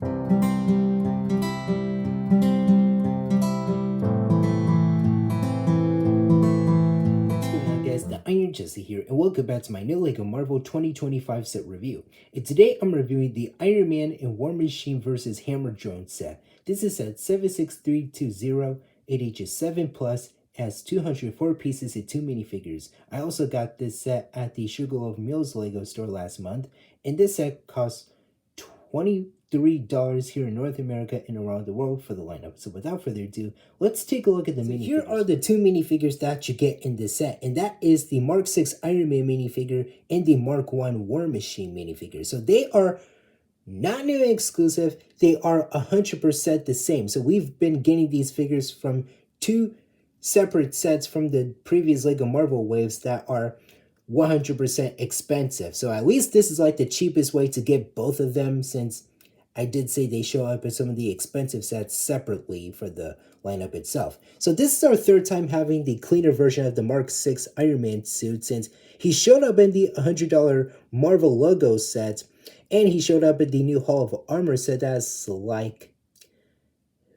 What's going on, guys? The Iron Jesse here, and welcome back to my new LEGO Marvel 2025 set review. And today I'm reviewing the Iron Man and War Machine vs. Hammer Drone set. This is set 76320. It ages 7 plus, has 204 pieces and 2 minifigures. I also got this set at the Sugarloaf Mills LEGO store last month, and this set costs $23 here in North America and around the world for the lineup. So without further ado, let's take a look at the minifigures. Here are the two minifigures that you get in this set, and that is the Mark 6 Iron Man minifigure and the Mark 1 War Machine minifigure. So they are not new and exclusive, they are 100% the same. So we've been getting these figures from two separate sets from the previous LEGO Marvel waves that are 100% expensive. So at least this is like the cheapest way to get both of them, since I did say they show up in some of the expensive sets separately for the lineup itself. So this is our third time having the cleaner version of the Mark 6 Iron Man suit, since he showed up in the $100 Marvel logo set, and he showed up in the new Hall of Armor set that's like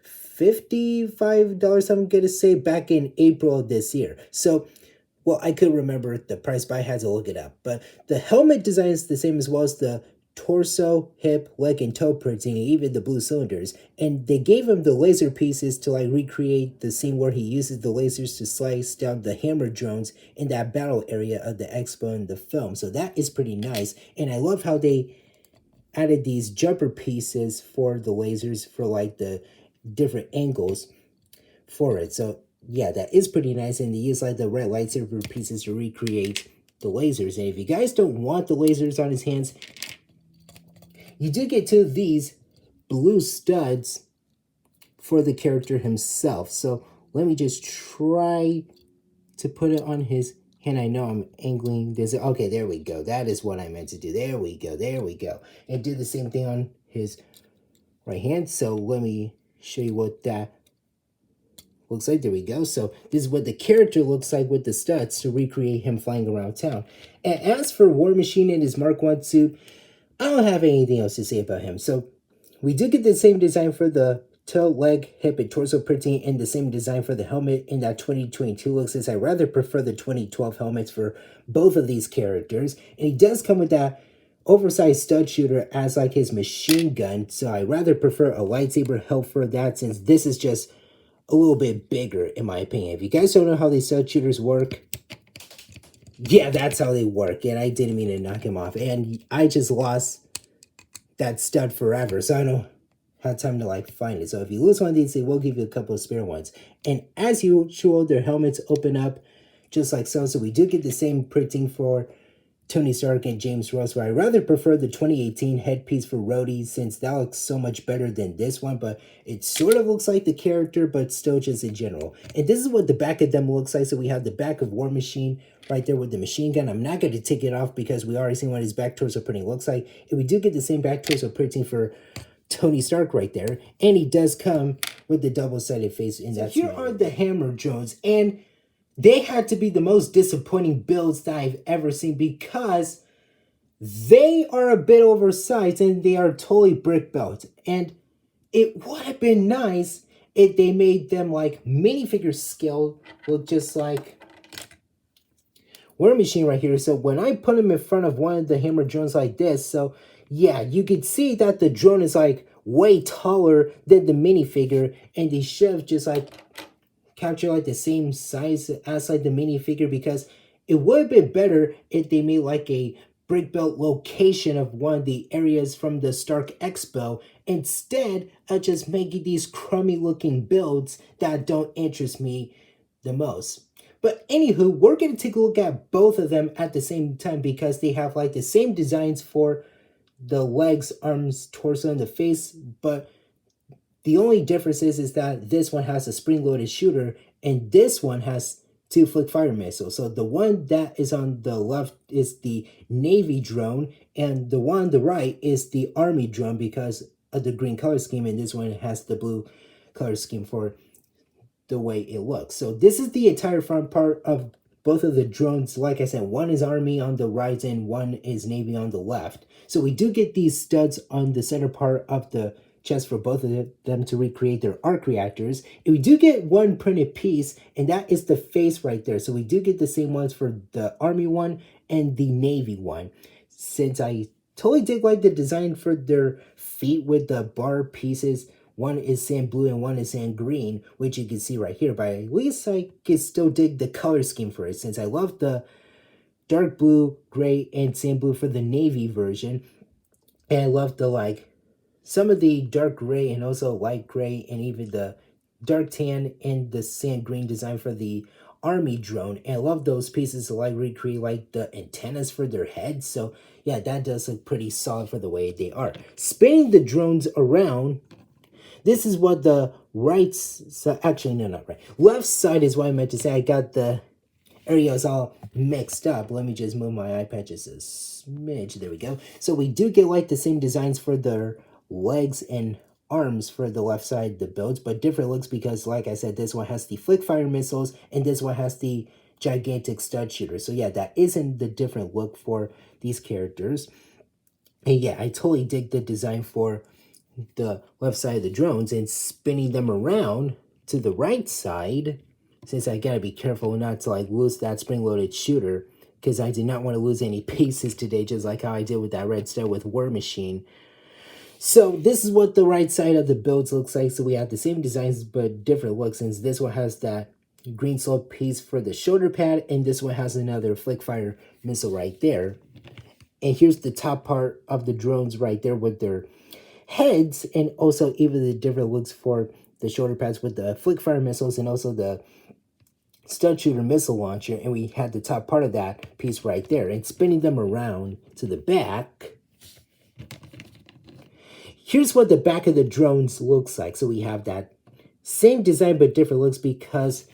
$55, I'm gonna say, back in April of this year. So, well, I could remember the price, but I had to look it up. But the helmet design is the same, as well as the torso, hip, leg, and toe printing, and even the blue cylinders. And they gave him the laser pieces to like recreate the scene where he uses the lasers to slice down the hammer drones in that battle area of the expo in the film. So that is pretty nice. And I love how they added these jumper pieces for the lasers for like the different angles for it. So yeah, that is pretty nice. And they use like the red lightsaber pieces to recreate the lasers. And if you guys don't want the lasers on his hands, you do get two of these blue studs for the character himself. So let me just try to put it on his hand. I know I'm angling this. Okay, there we go. That is what I meant to do. There we go. There we go. And do the same thing on his right hand. So let me show you what that looks like. There we go. So this is what the character looks like with the studs to recreate him flying around town. And as for War Machine and his Mark 1 suit, I don't have anything else to say about him. So we do get the same design for the toe, leg, hip, and torso printing, and the same design for the helmet in that 2022 look, since I rather prefer the 2012 helmets for both of these characters. And he does come with that oversized stud shooter as like his machine gun, so I rather prefer a lightsaber hilt for that, since this is just a little bit bigger in my opinion. If you guys don't know how these stud shooters work, yeah, that's how they work. And I didn't mean to knock him off, and I just lost that stud forever, so I don't have time to like find it. So if you lose one of these, they will give you a couple of spare ones. And as usual, their helmets open up just like so. So we do get the same printing for Tony Stark and James Ross, where I rather prefer the 2018 headpiece for Rhodey, since that looks so much better than this one, but it sort of looks like the character, but still just in general. And this is what the back of them looks like. So we have the back of War Machine right there with the machine gun. I'm not going to take it off because we already seen what his back torso printing looks like. And we do get the same back torso printing for Tony Stark right there. And he does come with the double-sided face. And so here are the hammer drones, and they had to be the most disappointing builds that I've ever seen, because they are a bit oversized and they are totally brick built. And it would have been nice if they made them like minifigure scale, look just like War Machine right here. So when I put them in front of one of the hammer drones like this, so yeah, you could see that the drone is like way taller than the minifigure, and they should have just like capture like the same size as like the minifigure, because it would have been better if they made like a brick built location of one of the areas from the Stark Expo, instead of just making these crummy looking builds that don't interest me the most. But anywho, we're going to take a look at both of them at the same time, because they have like the same designs for the legs, arms, torso, and the face, but the only difference is that this one has a spring-loaded shooter, and this one has two flick fire missiles. So the one that is on the left is the Navy drone, and the one on the right is the Army drone because of the green color scheme, and this one has the blue color scheme for the way it looks. So this is the entire front part of both of the drones. Like I said, one is Army on the right and one is Navy on the left. So we do get these studs on the center part of the chest for both of them to recreate their arc reactors. And we do get one printed piece, and that is the face right there. So we do get the same ones for the Army one and the Navy one. Since I totally dig like the design for their feet with the bar pieces. One is sand blue and one is sand green, which you can see right here. But at least I can still dig the color scheme for it, since I love the dark blue, gray, and sand blue for the Navy version. And I love the some of the dark gray and also light gray and even the dark tan and the sand green design for the Army drone. And I love those pieces to recreate the antennas for their heads. So yeah, that does look pretty solid for the way they are. Spinning the drones around, this is what the right side, actually no, not right, left side is what I meant to say. I got the areas all mixed up. Let me just move my iPad just a smidge. There we go. So we do get the same designs for their legs and arms for the left side, the builds, but different looks because, like I said, this one has the flick fire missiles and this one has the gigantic stud shooter. So yeah, that isn't the different look for these characters. And yeah, I totally dig the design for the left side of the drones, and spinning them around to the right side, since I gotta be careful not to lose that spring-loaded shooter, because I did not want to lose any pieces today, just like how I did with that red star with War Machine. So this is what the right side of the builds looks like. So we have the same designs but different looks, since this one has that green slope piece for the shoulder pad, and this one has another flick fire missile right there. And here's the top part of the drones right there with their heads, and also even the different looks for the shoulder pads with the flick fire missiles and also the stud shooter missile launcher. And we had the top part of that piece right there, and spinning them around to the back. Here's what the back of the drones looks like. So we have that same design but different looks because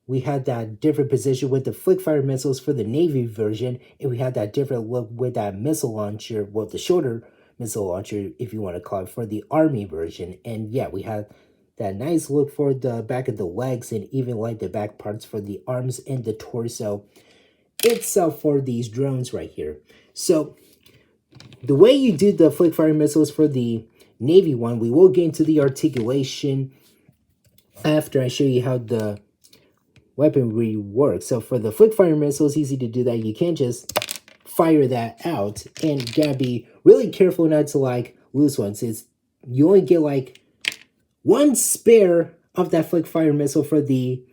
we had that different position with the flick fire missiles for the Navy version, and we had that different look with that missile launcher, well, the shoulder missile launcher, if you want to call it, for the Army version. And yeah, we have that nice look for the back of the legs, and even the back parts for the arms and the torso itself for these drones right here. So the way you did the flick fire missiles for the Navy one, we will get into the articulation after I show you how the weaponry works. So for the flick fire missiles, easy to do that. You can't just fire that out, and you gotta be really careful not to lose one, since you only get one spare of that flick fire missile for the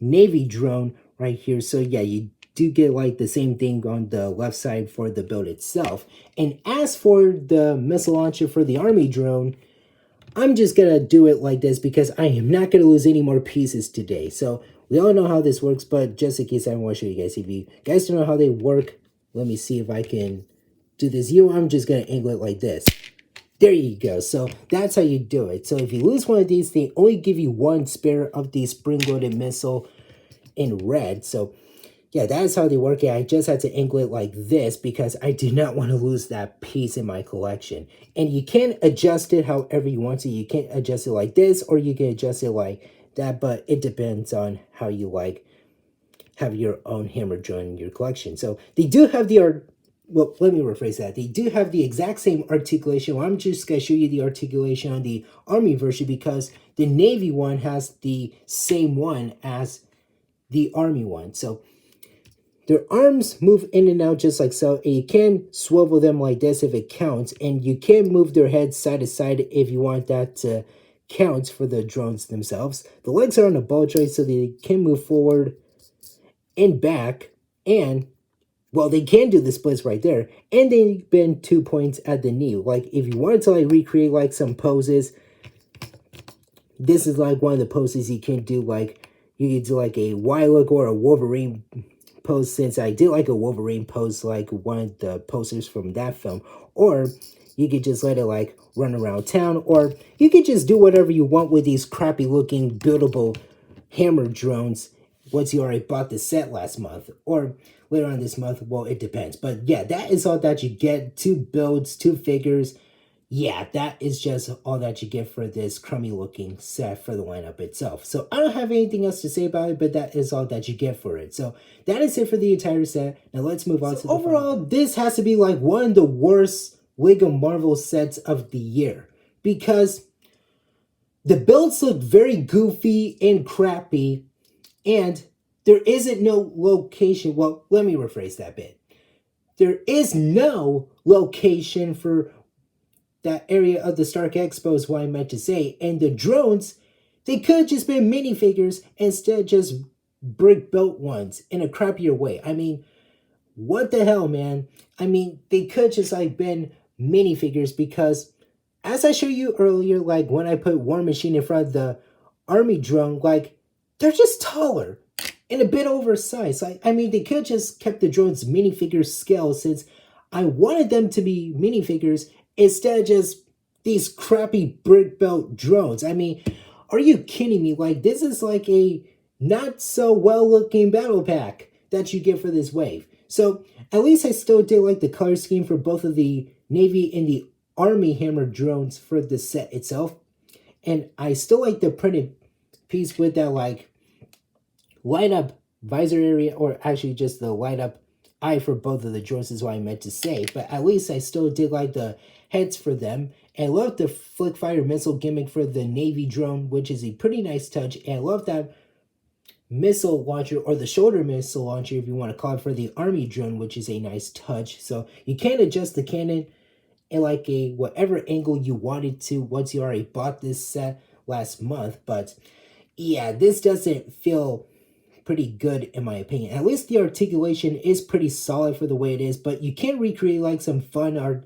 Navy drone right here. So yeah, you do get the same thing on the left side for the build itself. And as for the missile launcher for the Army drone, I'm just gonna do it like this because I am not gonna lose any more pieces today. So we all know how this works, but just in case I want to show you guys, if you guys don't know how they work, let me see if I can do this. I'm just gonna angle it like this. There you go. So that's how you do it. So if you lose one of these, they only give you one spare of the spring-loaded missile in red. So yeah, that is how they work. I just had to angle it like this because I do not want to lose that piece in my collection. And you can adjust it however you want to. You can adjust it like this, or you can adjust it like that, but it depends on how you have your own hammer drone in your collection. So they do have well, let me rephrase that. They do have the exact same articulation. Well, I'm just going to show you the articulation on the Army version because the Navy one has the same one as the Army one. So their arms move in and out just like so, and you can swivel them like this if it counts, and you can move their heads side to side if you want that to count for the drones themselves. The legs are on a ball joint, so they can move forward and back, and well, they can do the splits right there, and they bend 2 points at the knee. If you wanted to recreate some poses, this is one of the poses you can do. You can do a Y look or a Wolverine pose, since I did a Wolverine pose, one of the posters from that film. Or you could just let it run around town, or you could just do whatever you want with these crappy looking buildable hammer drones once you already bought the set last month or later on this month. Well, it depends. But yeah, that is all that you get. 2 builds, 2 figures. Yeah, that is just all that you get for this crummy looking set for the lineup itself. So I don't have anything else to say about it, but that is all that you get for it. So that is it for the entire set. Now let's move on to the overall, this has to be one of the worst LEGO Marvel sets of the year. because the builds look very goofy and crappy, and there isn't no location. Well, let me rephrase that bit. There is no location for that area of the Stark Expo is what I meant to say. And the drones, they could have just been minifigures instead just brick built ones in a crappier way. I mean, what the hell, man? I mean, they could just like been minifigures because as I showed you earlier, like when I put War Machine in front of the army drone, like they're just taller and a bit oversized. Like, I mean, they could just kept the drones minifigure scale since I wanted them to be minifigures instead of just these crappy brick built drones. I mean, are you kidding me? Like, this is like a not so well looking battle pack that you get for this wave. So at least I still did like the color scheme for both of the Navy and the Army Hammer drones for the set itself. And I still like the printed piece with that like light up visor area, or actually just the light up eye for both of the drones is what I meant to say. But at least I still did like the heads for them. And I love the flick fire missile gimmick for the Navy drone, which is a pretty nice touch. And I love that missile launcher, or the shoulder missile launcher if you want to call it, for the Army drone, which is a nice touch. So you can adjust the cannon in like a whatever angle you wanted to once you already bought this set last month. But yeah, this doesn't feel pretty good in my opinion. At least the articulation is pretty solid for the way it is, but you can recreate like some fun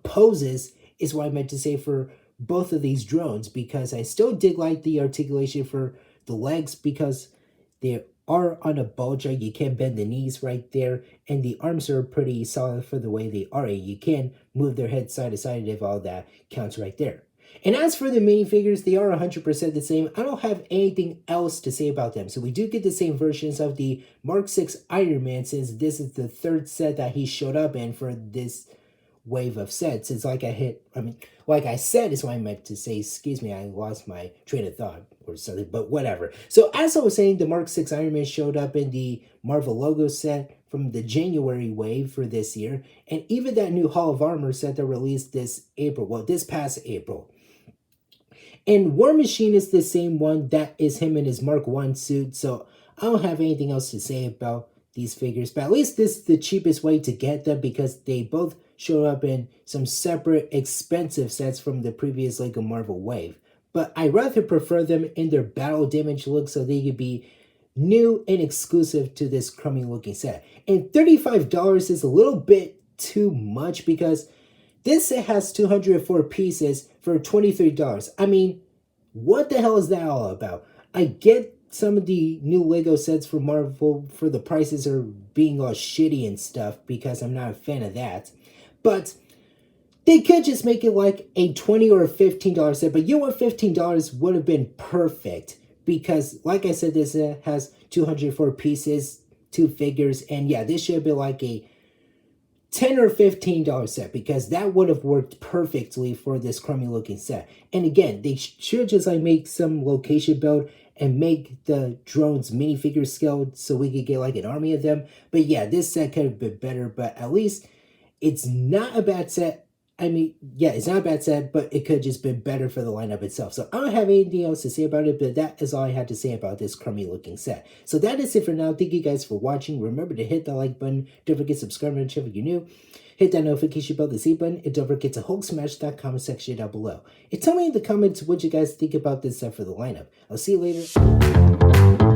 poses is what I meant to say for both of these drones, because I still did like the articulation for the legs because they are on a bulge. You can bend the knees right there, and the arms are pretty solid for the way they are. You can move their head side to side if all that counts right there. And as for the minifigures, they are 100% the same. I don't have anything else to say about them. So we do get the same versions of the Mark 6 Iron Man, since this is the third set that he showed up in for this wave of sets. It's like like I said is what I meant to say. Excuse me, I lost my train of thought or something, but whatever. So as I was saying, the Mark 6 Iron Man showed up in the Marvel logo set from the January wave for this year, and even that new Hall of Armor set that released this past April. And War Machine is the same one. That is him in his Mark 1 suit, so I don't have anything else to say about these figures, but at least this is the cheapest way to get them because they both show up in some separate expensive sets from the previous Lego Marvel wave. But I rather prefer them in their battle damage look so they could be new and exclusive to this crummy looking set. And $35 is a little bit too much because this set has 204 pieces for $23. I mean, what the hell is that all about? I get some of the new Lego sets for Marvel for the prices are being all shitty and stuff because I'm not a fan of that. But they could just make it like a $20 or a $15 set. But you know what? $15 would have been perfect because, like I said, this has 204 pieces, 2 figures. And yeah, this should be like a $10 or $15 set because that would have worked perfectly for this crummy looking set. And again, they should just like make some location build and make the drones minifigure scaled so we could get like an army of them. But yeah, this set could have been better, but at least it's not a bad set. I mean, yeah, it's not a bad set, but it could have just been better for the lineup itself. So I don't have anything else to say about it, but that is all I had to say about this crummy looking set. So that is it for now. Thank you guys for watching. Remember to hit that like button. Don't forget to subscribe to the channel if you're new. Hit that notification bell, the C button, and don't forget to Hulk smash that comment section down below. And tell me in the comments what you guys think about this set for the lineup. I'll see you later.